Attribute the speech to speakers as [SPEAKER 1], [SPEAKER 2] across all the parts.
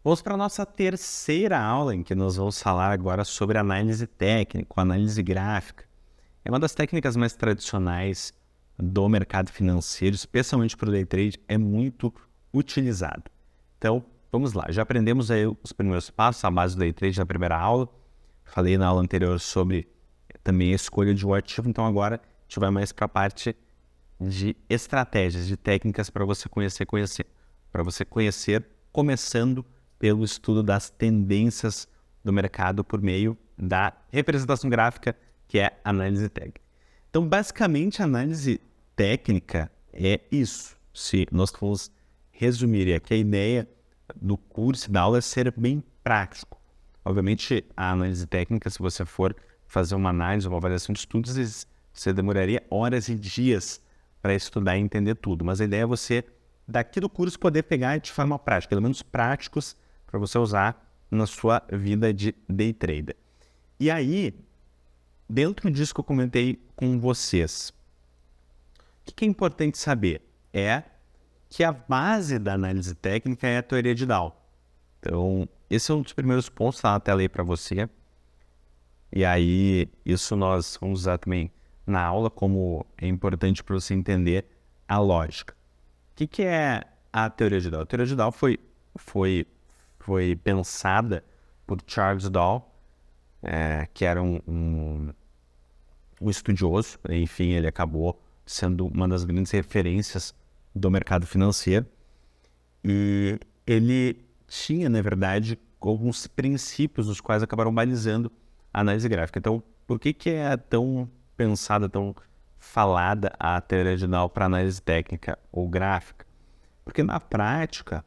[SPEAKER 1] Vamos para a nossa terceira aula, em que nós vamos falar agora sobre análise técnica, análise gráfica. É uma das técnicas mais tradicionais do mercado financeiro, especialmente para o day trade, é muito utilizado. Então, vamos lá. Já aprendemos aí os primeiros passos, a base do day trade na primeira aula. Falei na aula anterior sobre também a escolha de um ativo, então agora a gente vai mais para a parte de estratégias, de técnicas para você conhecer, começando pelo estudo das tendências do mercado por meio da representação gráfica, que é análise técnica. Então, basicamente, a análise técnica é isso. Se nós formos resumir aqui, a ideia do curso, da aula, é ser bem prático. Obviamente, a análise técnica, se você for fazer uma análise, uma avaliação de estudos, você demoraria horas e dias para estudar e entender tudo. Mas a ideia é você, daqui do curso, poder pegar de forma prática, elementos práticos para você usar na sua vida de day trader. E aí, dentro disso que eu comentei com vocês, o que é importante saber? É que a base da análise técnica é a teoria de Dow. Então, esse é um dos primeiros pontos, tá na tela aí para você. E aí, isso nós vamos usar também na aula, como é importante para você entender a lógica. O que é a teoria de Dow? A teoria de Dow foi pensada por Charles Dow, que era um estudioso. Enfim, ele acabou sendo uma das grandes referências do mercado financeiro. E ele tinha, na verdade, alguns princípios os quais acabaram balizando a análise gráfica. Então, por que é tão pensada, tão falada a teoria de Dow para análise técnica ou gráfica? Porque, na prática,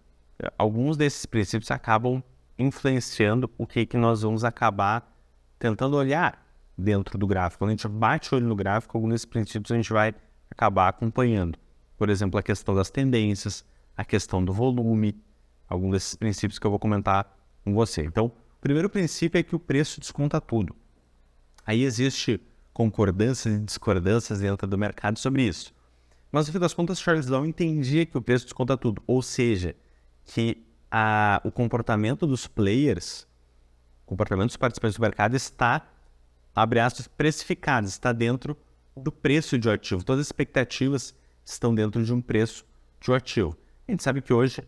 [SPEAKER 1] alguns desses princípios acabam influenciando o que nós vamos acabar tentando olhar dentro do gráfico. Quando a gente bate o olho no gráfico, alguns desses princípios a gente vai acabar acompanhando. Por exemplo, a questão das tendências, a questão do volume, alguns desses princípios que eu vou comentar com você. Então, o primeiro princípio é que o preço desconta tudo. Aí existe concordâncias e discordâncias dentro do mercado sobre isso. Mas, no fim das contas, Charles Dow entendia que o preço desconta tudo. Ou seja, que o comportamento dos players, o comportamento dos participantes do mercado está, abre aspas, precificado, está dentro do preço de um ativo. Todas as expectativas estão dentro de um preço de um ativo. A gente sabe que hoje,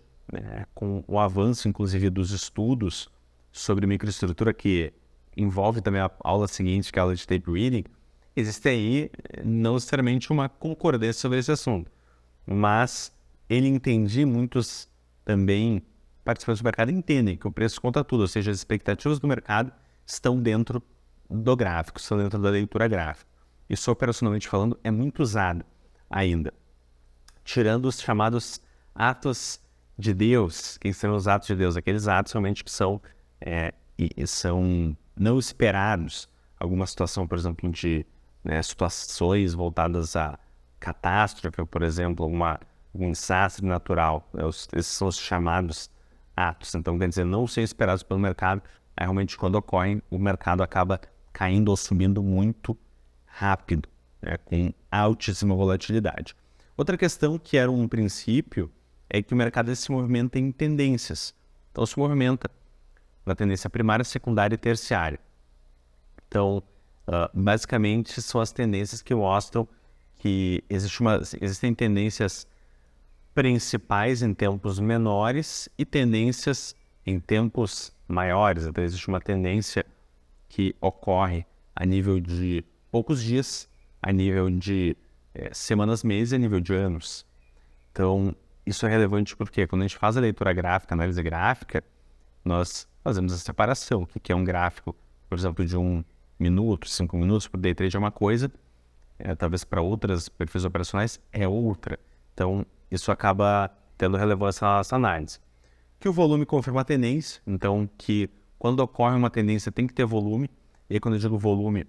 [SPEAKER 1] com o avanço, inclusive, dos estudos sobre microestrutura, que envolve também a aula seguinte, que é a aula de tape reading, existe aí não necessariamente uma concordância sobre esse assunto. Mas ele entendia, muitos também participantes do mercado entendem que o preço conta tudo, ou seja, as expectativas do mercado estão dentro do gráfico, estão dentro da leitura gráfica. Isso, operacionalmente falando, é muito usado ainda. Tirando os chamados atos de Deus. Quem são os atos de Deus? Aqueles atos realmente que são não esperados. Alguma situação, por exemplo, de situações voltadas a catástrofe, por exemplo, algum desastre natural. Esses são os chamados atos. Então, quer dizer, não são esperados pelo mercado. Aí, realmente, quando ocorrem, o mercado acaba caindo ou subindo muito rápido, com altíssima volatilidade. Outra questão que era um princípio é que o mercado se movimenta em tendências. Então, se movimenta na tendência primária, secundária e terciária. Então, basicamente, são as tendências que mostram que existem tendências principais em tempos menores e tendências em tempos maiores. Então, existe uma tendência que ocorre a nível de poucos dias, a nível de semanas, meses e a nível de anos. Então, isso é relevante porque quando a gente faz a leitura gráfica, a análise gráfica, nós fazemos a separação. O que é um gráfico, por exemplo, de 1 minuto, 5 minutos, por day trade é uma coisa, talvez para outras perfis operacionais é outra. Então, isso acaba tendo relevância na nossa análise. Que o volume confirma a tendência, então que quando ocorre uma tendência tem que ter volume, e aí, quando eu digo volume,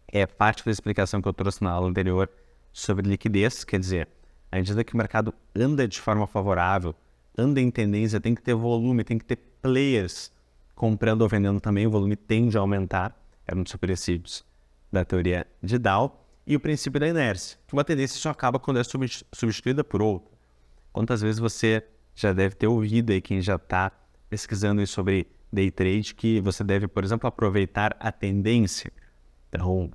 [SPEAKER 1] é parte da explicação que eu trouxe na aula anterior sobre liquidez, quer dizer, à medida que o mercado anda de forma favorável, anda em tendência, tem que ter volume, tem que ter players comprando ou vendendo também, o volume tende a aumentar, é um dos princípios da teoria de Dow, e o princípio da inércia, que uma tendência só acaba quando é substituída por outra. Quantas vezes você já deve ter ouvido aí, quem já está pesquisando aí sobre day trade que você deve, por exemplo, aproveitar a tendência. Então,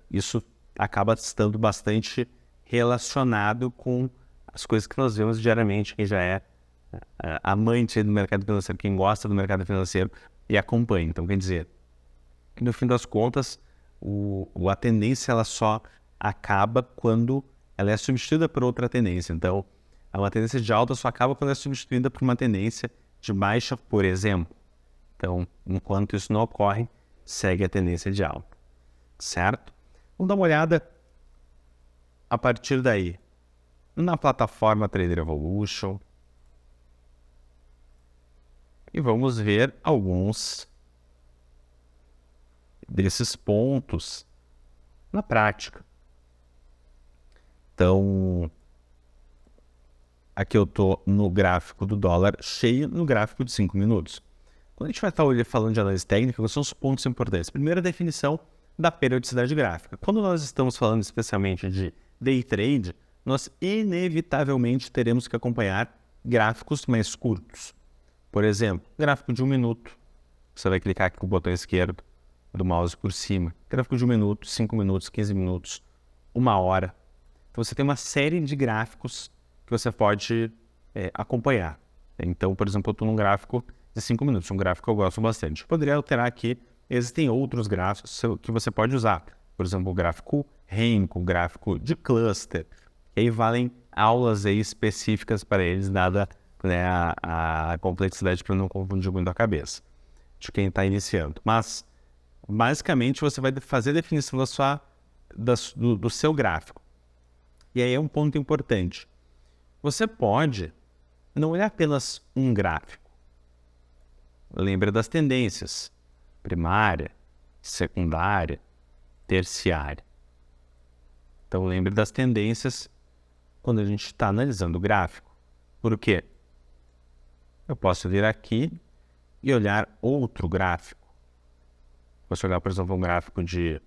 [SPEAKER 1] isso acaba estando bastante relacionado com as coisas que nós vemos diariamente, quem já é amante do mercado financeiro, quem gosta do mercado financeiro e acompanha. Então, quer dizer, no fim das contas, a tendência ela só acaba quando ela é substituída por outra tendência. Então, uma tendência de alta só acaba quando é substituída por uma tendência de baixa, por exemplo. Então, enquanto isso não ocorre, segue a tendência de alta, certo? Vamos dar uma olhada a partir daí na plataforma Trader Evolution e vamos ver alguns desses pontos na prática. Então, aqui eu estou no gráfico do dólar cheio, no gráfico de 5 minutos. Quando a gente vai estar falando de análise técnica, quais são os pontos importantes? Primeiro, a definição da periodicidade gráfica. Quando nós estamos falando especialmente de day trade, nós inevitavelmente teremos que acompanhar gráficos mais curtos. Por exemplo, gráfico de 1 minuto. Você vai clicar aqui com o botão esquerdo do mouse por cima. Gráfico de 1 minuto, 5 minutos, 15 minutos, 1 hora. Então você tem uma série de gráficos que você pode acompanhar. Então, por exemplo, eu estou num gráfico de 5 minutos, um gráfico que eu gosto bastante. Eu poderia alterar aqui, existem outros gráficos que você pode usar. Por exemplo, o gráfico Renko, o gráfico de cluster. E aí valem aulas aí específicas para eles, dada a complexidade para não confundir muito a cabeça de quem está iniciando. Mas, basicamente, você vai fazer a definição do seu gráfico. E aí é um ponto importante. Você pode não olhar apenas um gráfico. Lembra das tendências: primária, secundária, terciária. Então, lembre das tendências quando a gente está analisando o gráfico. Por quê? Eu posso vir aqui e olhar outro gráfico. Posso olhar, por exemplo, um gráfico de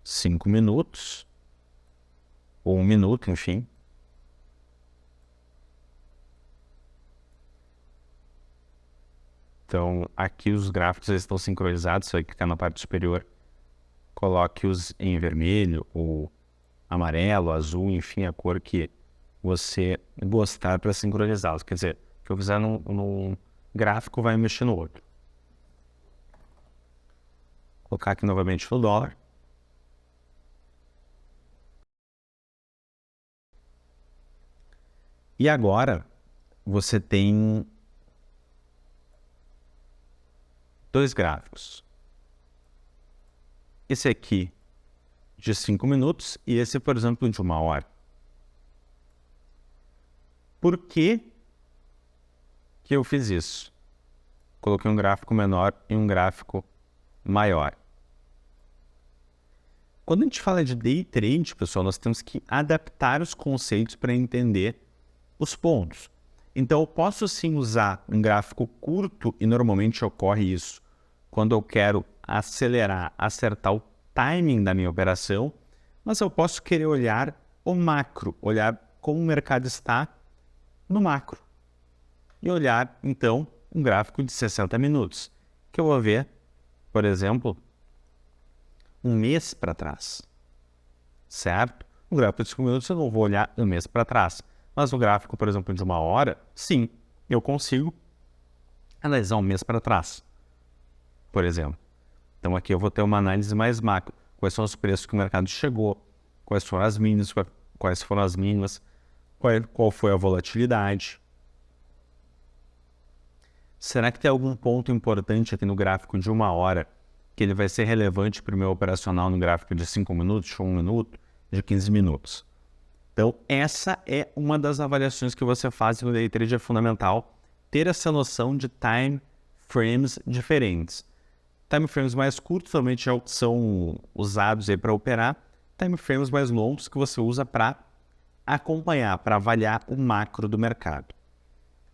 [SPEAKER 1] 5 minutos, ou 1 minuto, enfim. Então, aqui os gráficos estão sincronizados. Você vai clicar na parte superior, coloque-os em vermelho, ou amarelo, azul, enfim, a cor que você gostar para sincronizá-los. Quer dizer, o que eu fizer num gráfico vai mexer no outro. Vou colocar aqui novamente no dólar. E agora você tem 2 gráficos. Esse aqui de 5 minutos e esse, por exemplo, de 1 hora. Por que eu fiz isso? Coloquei um gráfico menor e um gráfico maior. Quando a gente fala de day trade, pessoal, nós temos que adaptar os conceitos para entender os pontos. Então, eu posso sim usar um gráfico curto, e normalmente ocorre isso quando eu quero acelerar, acertar o timing da minha operação, mas eu posso querer olhar o macro, olhar como o mercado está no macro. E olhar, então, um gráfico de 60 minutos, que eu vou ver, por exemplo, um mês para trás, certo? Um gráfico de 5 minutos eu não vou olhar um mês para trás, mas o gráfico, por exemplo, de 1 hora, sim, eu consigo analisar um mês para trás, por exemplo. Então aqui eu vou ter uma análise mais macro. Quais são os preços que o mercado chegou, quais foram as mínimas, quais foram as mínimas, qual foi a volatilidade. Será que tem algum ponto importante aqui no gráfico de 1 hora que ele vai ser relevante para o meu operacional no gráfico de 5 minutos, de 1 minuto, de 15 minutos? Então, essa é uma das avaliações que você faz no day trade. É fundamental ter essa noção de time frames diferentes. Time frames mais curtos normalmente são usados para operar. Time frames mais longos que você usa para acompanhar, para avaliar o macro do mercado.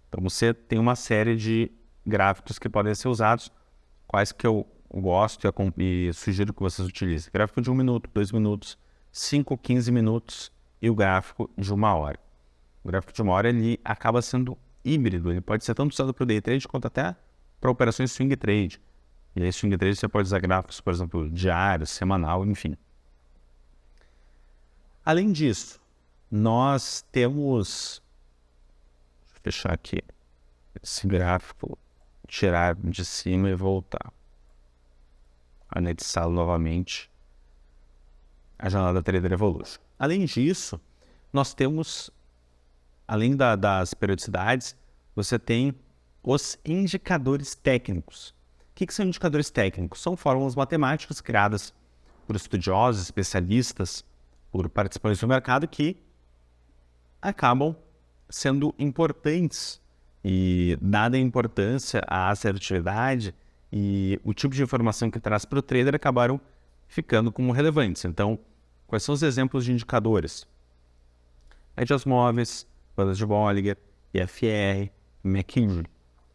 [SPEAKER 1] Então, você tem uma série de gráficos que podem ser usados, quais que eu gosto e sugiro que vocês utilizem. Gráfico de 1 minuto, 2 minutos, 5, 15 minutos e o gráfico de 1 hora. O gráfico de 1 hora ele acaba sendo híbrido, ele pode ser tanto usado para o day trade quanto até para operações swing trade. E aí swing trade você pode usar gráficos, por exemplo, diário, semanal, enfim. Além disso, nós temos... Deixa eu fechar aqui esse gráfico, tirar de cima e voltar. Anexá-lo novamente a janela da Trader Evolution. Além disso, nós temos, além das periodicidades, você tem os indicadores técnicos. O que são indicadores técnicos? São fórmulas matemáticas criadas por estudiosos, especialistas, por participantes do mercado que acabam sendo importantes e, dada a importância, a assertividade e o tipo de informação que traz para o trader, acabaram ficando como relevantes. Então, quais são os exemplos de indicadores? Médias móveis, bandas de Bollinger, IFR, MACD.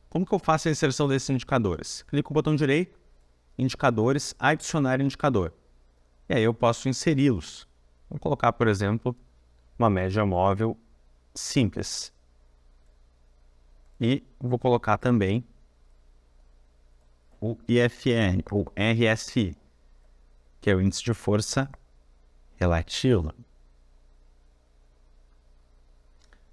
[SPEAKER 1] Como que eu faço a inserção desses indicadores? Clico no botão direito, indicadores, adicionar indicador. E aí eu posso inseri-los. Vou colocar, por exemplo, uma média móvel simples. E vou colocar também o IFR, ou RSI, que é o índice de força relativa.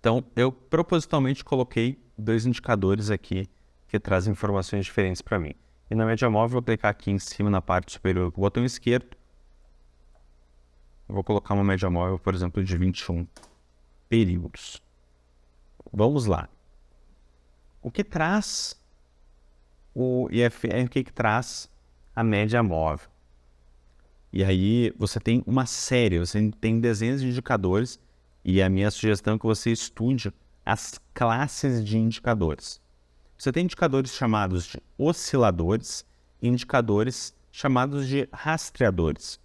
[SPEAKER 1] Então, eu propositalmente coloquei dois indicadores aqui que trazem informações diferentes para mim. E na média móvel, vou clicar aqui em cima na parte superior com o botão esquerdo. Eu vou colocar uma média móvel, por exemplo, de 21 períodos. Vamos lá. O que traz o IFR, o que traz a média móvel? E aí você tem uma série, você tem dezenas de indicadores, e a minha sugestão é que você estude as classes de indicadores. Você tem indicadores chamados de osciladores e indicadores chamados de rastreadores.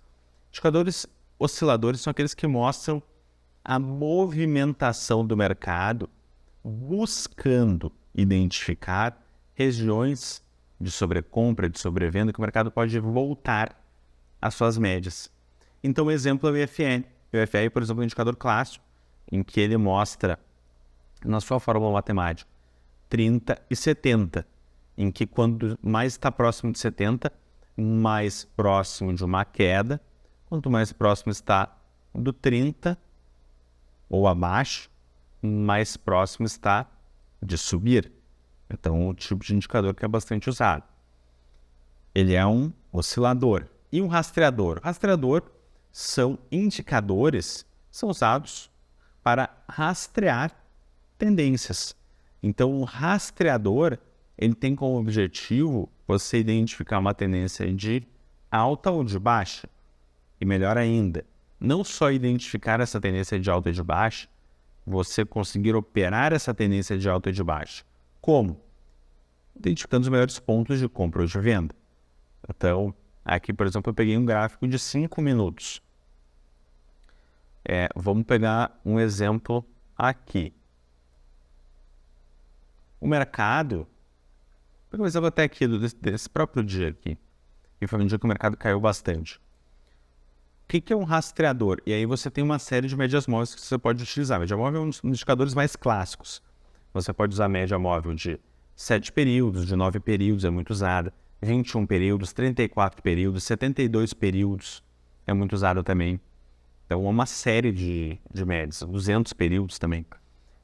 [SPEAKER 1] Indicadores osciladores são aqueles que mostram a movimentação do mercado buscando identificar regiões de sobrecompra, de sobrevenda, que o mercado pode voltar às suas médias. Então, o exemplo é o IFR. O IFR, por exemplo, é um indicador clássico, em que ele mostra, na sua fórmula matemática, 30 e 70, em que quando mais está próximo de 70, mais próximo de uma queda, quanto mais próximo está do 30 ou abaixo, mais próximo está de subir. Então, o tipo de indicador que é bastante usado. Ele é um oscilador. E um rastreador? Rastreador são indicadores, são usados para rastrear tendências. Então, um rastreador, ele tem como objetivo você identificar uma tendência de alta ou de baixa. E melhor ainda, não só identificar essa tendência de alta e de baixa, você conseguir operar essa tendência de alta e de baixa. Como? Identificando os melhores pontos de compra ou de venda. Então, aqui, por exemplo, eu peguei um gráfico de 5 minutos. Vamos pegar um exemplo aqui. O mercado, vou pegar um exemplo até aqui desse próprio dia aqui, que foi um dia que o mercado caiu bastante. O que é um rastreador? E aí você tem uma série de médias móveis que você pode utilizar. A média móvel é um dos indicadores mais clássicos. Você pode usar a média móvel de 7 períodos, de 9 períodos, é muito usada, 21 períodos, 34 períodos, 72 períodos, é muito usado também. Então, é uma série de médias, 200 períodos também.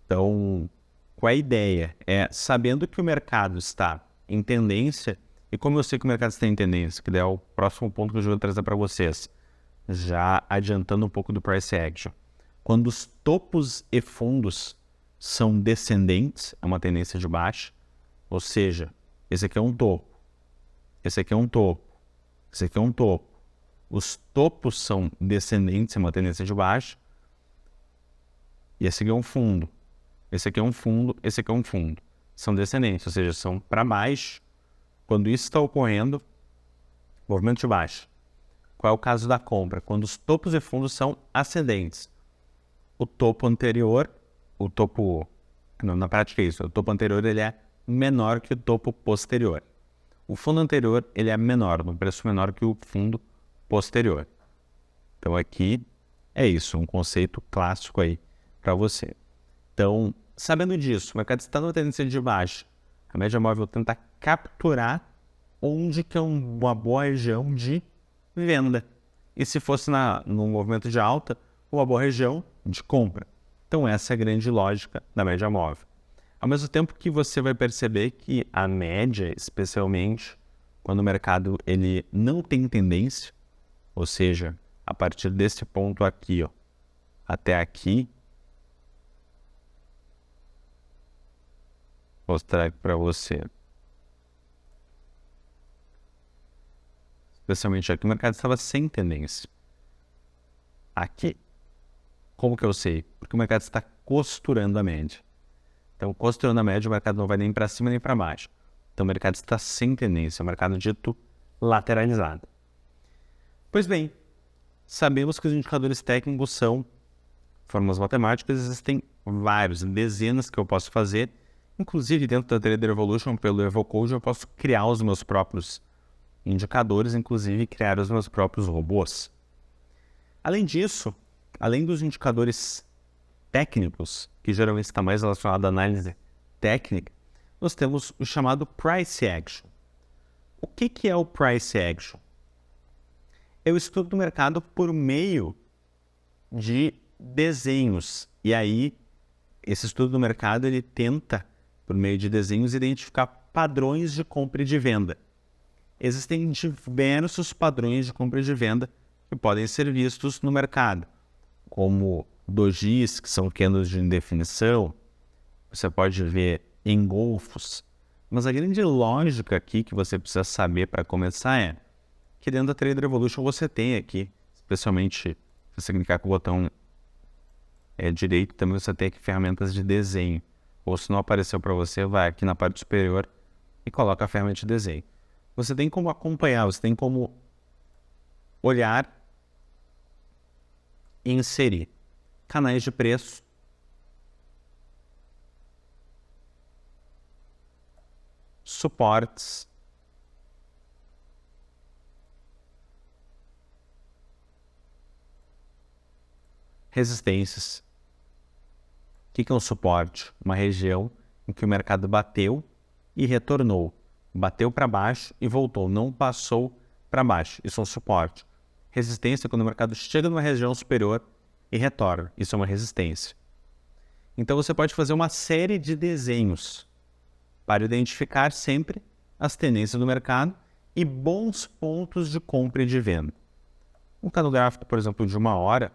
[SPEAKER 1] Então, qual é a ideia? Sabendo que o mercado está em tendência, e como eu sei que o mercado está em tendência, que é o próximo ponto que eu vou trazer para vocês, já adiantando um pouco do price action. Quando os topos e fundos são descendentes, é uma tendência de baixa, ou seja, esse aqui é um topo, esse aqui é um topo, esse aqui é um topo. Os topos são descendentes, é uma tendência de baixa, e esse aqui é um fundo, esse aqui é um fundo, esse aqui é um fundo. São descendentes, ou seja, são para baixo. Quando isso está ocorrendo, movimento de baixa. Qual é o caso da compra? Quando os topos e fundos são ascendentes. O topo anterior, na prática é isso, o topo anterior ele é menor que o topo posterior. O fundo anterior ele é menor, no preço menor que o fundo posterior. Então aqui é isso, um conceito clássico aí para você. Então, sabendo disso, o mercado está numa tendência de baixa, a média móvel tenta capturar onde que é uma boa região de venda. E se fosse num movimento de alta, uma boa região de compra. Então essa é a grande lógica da média móvel. Ao mesmo tempo que você vai perceber que a média, especialmente quando o mercado ele não tem tendência, ou seja, a partir desse ponto aqui, ó, até aqui, vou mostrar aqui para você. Especialmente aqui, o mercado estava sem tendência. Aqui, como que eu sei? Porque o mercado está costurando a média. Então, costurando a média, o mercado não vai nem para cima nem para baixo. Então, o mercado está sem tendência, é um mercado dito lateralizado. Pois bem, sabemos que os indicadores técnicos são fórmulas matemáticas, existem vários, dezenas que eu posso fazer. Inclusive, dentro da Trader Evolution, pelo EvoCode, eu posso criar os meus próprios indicadores, inclusive criar os meus próprios robôs. Além disso, além dos indicadores técnicos, que geralmente está mais relacionado à análise técnica, nós temos o chamado Price Action. O que é o Price Action? É o estudo do mercado por meio de desenhos. E aí, esse estudo do mercado, ele tenta, por meio de desenhos, identificar padrões de compra e de venda. Existem diversos padrões de compra e de venda que podem ser vistos no mercado, como dojis, que são candles de indefinição, você pode ver engolfos. Mas a grande lógica aqui que você precisa saber para começar é que dentro da Trader Evolution você tem aqui, especialmente se você clicar com o botão direito, também você tem aqui ferramentas de desenho. Ou se não apareceu para você, vai aqui na parte superior e coloca a ferramenta de desenho. Você tem como acompanhar, você tem como olhar e inserir canais de preço, suportes, resistências. O que é um suporte? Uma região em que o mercado bateu e retornou. Bateu para baixo e voltou, não passou para baixo. Isso é um suporte. Resistência é quando o mercado chega numa região superior e retorna. Isso é uma resistência. Então você pode fazer uma série de desenhos para identificar sempre as tendências do mercado e bons pontos de compra e de venda. Um candle gráfico, por exemplo, de 1 hora,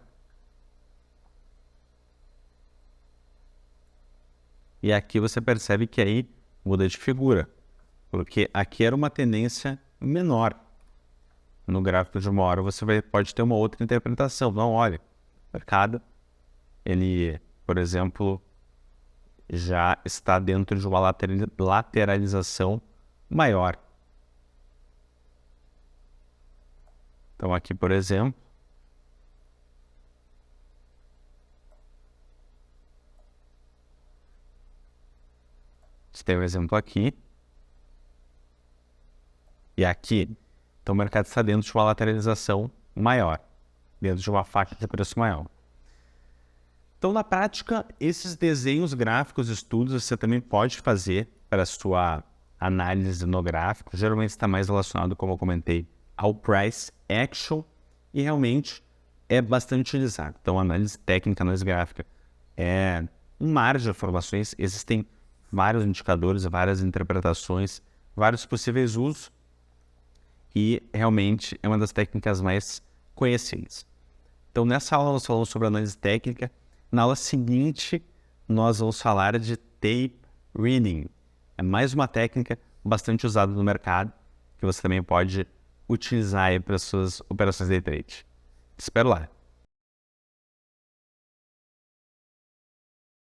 [SPEAKER 1] e aqui você percebe que aí muda de figura, porque aqui era uma tendência menor. No gráfico de 1 hora você pode ter uma outra interpretação. Não, olha, o mercado, ele, por exemplo, já está dentro de uma lateralização maior. Então aqui, por exemplo, você tem um exemplo aqui. E aqui, então o mercado está dentro de uma lateralização maior, dentro de uma faixa de preço maior. Então, na prática, esses desenhos gráficos, estudos, você também pode fazer para a sua análise no gráfico. Geralmente está mais relacionado, como eu comentei, ao Price Action e realmente é bastante utilizado. Então, análise técnica, análise gráfica é um mar de informações. Existem vários indicadores, várias interpretações, vários possíveis usos e realmente é uma das técnicas mais conhecidas. Então, nessa aula nós falamos sobre análise técnica. Na aula seguinte, nós vamos falar de tape reading. É mais uma técnica bastante usada no mercado, que você também pode utilizar aí para as suas operações day trade. Te espero lá.